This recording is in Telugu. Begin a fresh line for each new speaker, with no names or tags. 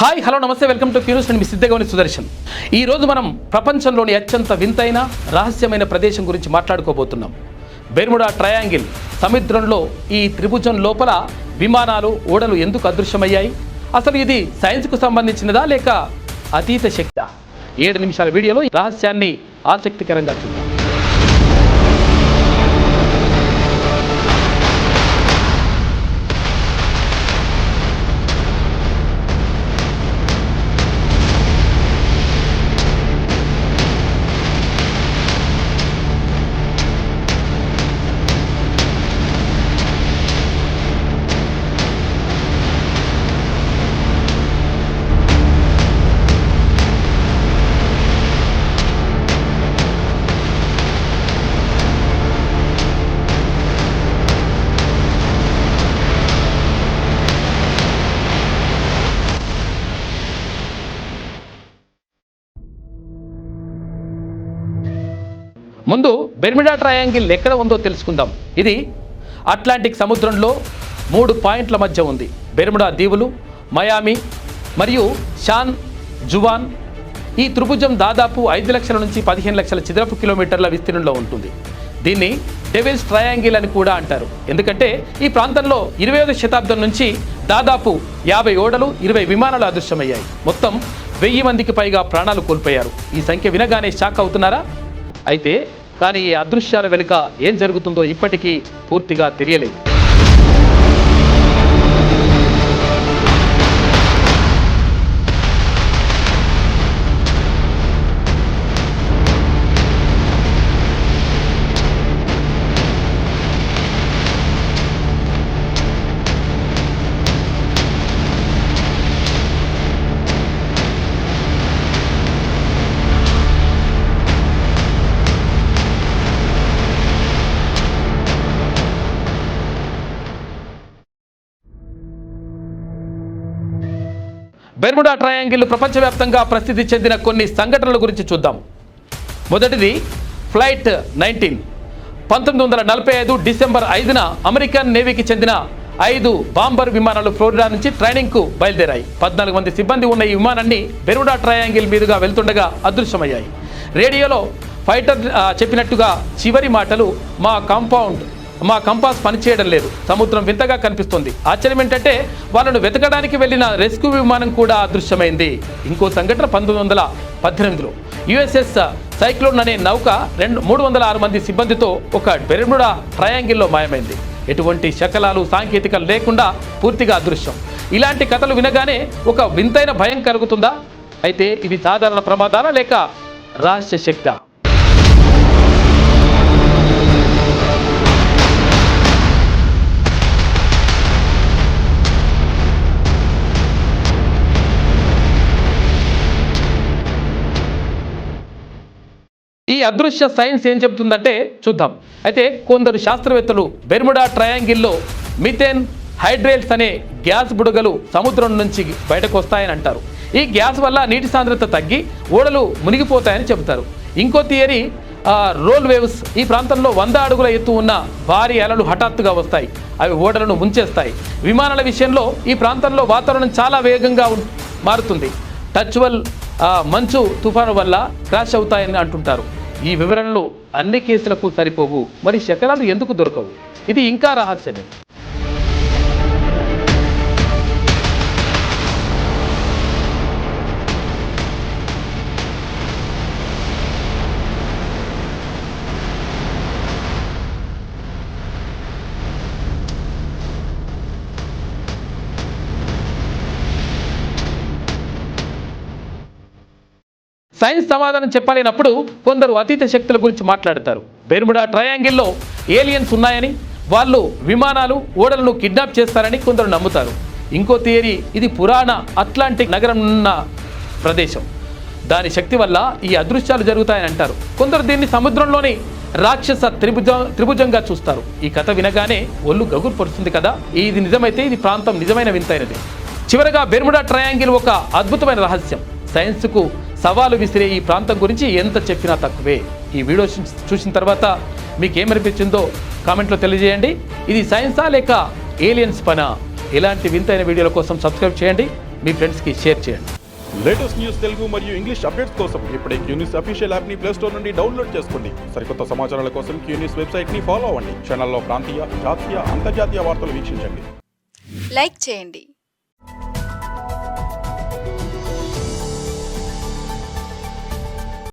హాయ్ హలో నమస్తే వెల్కమ్ టు క్యూన్యూస్ అండ్ మీ సిద్ధగౌని సుదర్శన్. ఈరోజు మనం ప్రపంచంలోని అత్యంత వింతైన రహస్యమైన ప్రదేశం గురించి మాట్లాడుకోబోతున్నాం. బెర్ముడా ట్రయాంగిల్ సముద్రంలో ఈ త్రిభుజం లోపల విమానాలు ఓడలు ఎందుకు అదృశ్యమయ్యాయి? అసలు ఇది సైన్స్కు సంబంధించినదా లేక అతీత శక్తి? 7 నిమిషాల వీడియోలో ఈ రహస్యాన్ని ఆసక్తికరంగా చూద్దాం. ముందు బెర్ముడా ట్రయాంగిల్ ఎక్కడ ఉందో తెలుసుకుందాం. ఇది అట్లాంటిక్ సముద్రంలో 3 పాయింట్ల మధ్య ఉంది. బెర్ముడా దీవులు, మయామి మరియు షాన్ జువాన్. ఈ త్రిభుజం దాదాపు 5 లక్షల నుంచి 15 లక్షల చదరపు కిలోమీటర్ల విస్తీర్ణంలో ఉంటుంది. దీన్ని డెవిల్స్ ట్రయాంగిల్ అని కూడా అంటారు. ఎందుకంటే ఈ ప్రాంతంలో 20వ శతాబ్దం నుంచి దాదాపు 50 ఓడలు 20 విమానాలు అదృశ్యమయ్యాయి. మొత్తం 1000 మందికి పైగా ప్రాణాలు కోల్పోయారు. ఈ సంఖ్య వినగానే షాక్ అవుతున్నారా? అయితే కానీ ఈ అదృశ్యాల వెనుక ఏం జరుగుతుందో ఇప్పటికీ పూర్తిగా తెలియలేదు. బెర్ముడా ట్రయాంగిల్ ప్రపంచవ్యాప్తంగా ప్రసిద్ధి చెందిన కొన్ని సంఘటనల గురించి చూద్దాం. మొదటిది ఫ్లైట్ 19. 1945 డిసెంబర్ 5న అమెరికన్ నేవీకి చెందిన 5 బాంబర్ విమానాలు ఫ్లోరిడా నుంచి ట్రైనింగ్కు బయలుదేరాయి. 14 మంది సిబ్బంది ఉన్న ఈ విమానాన్ని బెర్ముడా ట్రయాంగిల్ మీదుగా వెళ్తుండగా అదృశ్యమయ్యాయి. రేడియోలో ఫైటర్ చెప్పినట్టుగా చివరి మాటలు, మా కంపాస్ పనిచేయడం లేదు, సముద్రం వింతగా కనిపిస్తుంది. ఆశ్చర్యం ఏంటంటే వాళ్ళను వెతకడానికి వెళ్ళిన రెస్క్యూ విమానం కూడా అదృశ్యమైంది. ఇంకో సంఘటన 1918లో యుఎస్ఎస్ సైక్లోన్ అనే నౌక 306 మంది సిబ్బందితో ఒక బెర్ముడా ట్రయాంగిల్లో మాయమైంది. ఎటువంటి శకలాలు సాంకేతికలు లేకుండా పూర్తిగా అదృశ్యం. ఇలాంటి కథలు వినగానే ఒక వింతైన భయం కలుగుతుందా? అయితే ఇది సాధారణ ప్రమాదాలా లేక రహస్య శక్తి? ఈ అదృశ్య సైన్స్ ఏం చెబుతుందంటే చూద్దాం. అయితే కొందరు శాస్త్రవేత్తలు బెర్ముడా ట్రయాంగిల్లో మిథేన్ హైడ్రేట్స్ అనే గ్యాస్ బుడగలు సముద్రం నుంచి బయటకు వస్తాయని అంటారు. ఈ గ్యాస్ వల్ల నీటి సాంద్రత తగ్గి ఓడలు మునిగిపోతాయని చెబుతారు. ఇంకో థియరీ రోల్ వేవ్స్. ఈ ప్రాంతంలో 100 అడుగుల ఎత్తు ఉన్న భారీ అలలు హఠాత్తుగా వస్తాయి. అవి ఓడలను ముంచేస్తాయి. విమానాల విషయంలో ఈ ప్రాంతంలో వాతావరణం చాలా వేగంగా మారుతుంది. టచ్వల్ మంచు తుఫాను వల్ల క్రాష్ అవుతాయని అంటుంటారు. ఈ వివరణలు అన్ని కేసులకు సరిపోవు. మరి శకలాలు ఎందుకు దొరకవు? ఇది ఇంకా రహస్యమే. సైన్స్ సమాధానం చెప్పలేనప్పుడు కొందరు అతీత శక్తుల గురించి మాట్లాడతారు. బెర్ముడా ట్రయాంగిల్లో ఏలియన్స్ ఉన్నాయని, వాళ్ళు విమానాలు ఓడలను కిడ్నాప్ చేస్తారని కొందరు నమ్ముతారు. ఇంకో థియరీ, ఇది పురాణ అట్లాంటిక్ నగరం ఉన్న ప్రదేశం. దాని శక్తి వల్ల ఈ అదృశ్యాలు జరుగుతాయని అంటారు. కొందరు దీన్ని సముద్రంలోని రాక్షస త్రిభుజంగా చూస్తారు. ఈ కథ వినగానే ఒళ్ళు గగురు పడుతుంది కదా. ఇది నిజమైతే ఇది ప్రాంతం నిజమైన వింతైనది. చివరగా బెర్ముడా ట్రయాంగిల్ ఒక అద్భుతమైన రహస్యం. సైన్స్కు సవాలు విసిరే ఈ ప్రాంతం గురించి ఎంత చెప్పినా తక్కువే. ఈ వీడియో చూసిన తర్వాత మీకేమనిపించిందో కామెంట్లో తెలియజేయండి. ఇది సైన్సా లేక ఏలియన్స్ పనా? ఇలాంటి వింతైన వీడియోల కోసం సబ్స్క్రైబ్ చేయండి. మీ ఫ్రెండ్స్కి షేర్ చేయండి.
లేటెస్ట్ న్యూస్ తెలుగు మరియు ఇంగ్లీష్ అప్డేట్స్ కోసం ఇప్పుడే క్యూన్యూస్ అఫీషియల్ యాప్ ని ప్లే స్టోర్ నుండి డౌన్లోడ్ చేసుకోండి. సరికొత్త సమాచారాల కోసం క్యూన్యూస్ వెబ్సైట్ ని ఫాలో అవ్వండి. ఛానల్లో ప్రాంతీయ, జాతీయ, అంతర్జాతీయ వార్తలు వీక్షించండి.
లైక్ చేయండి.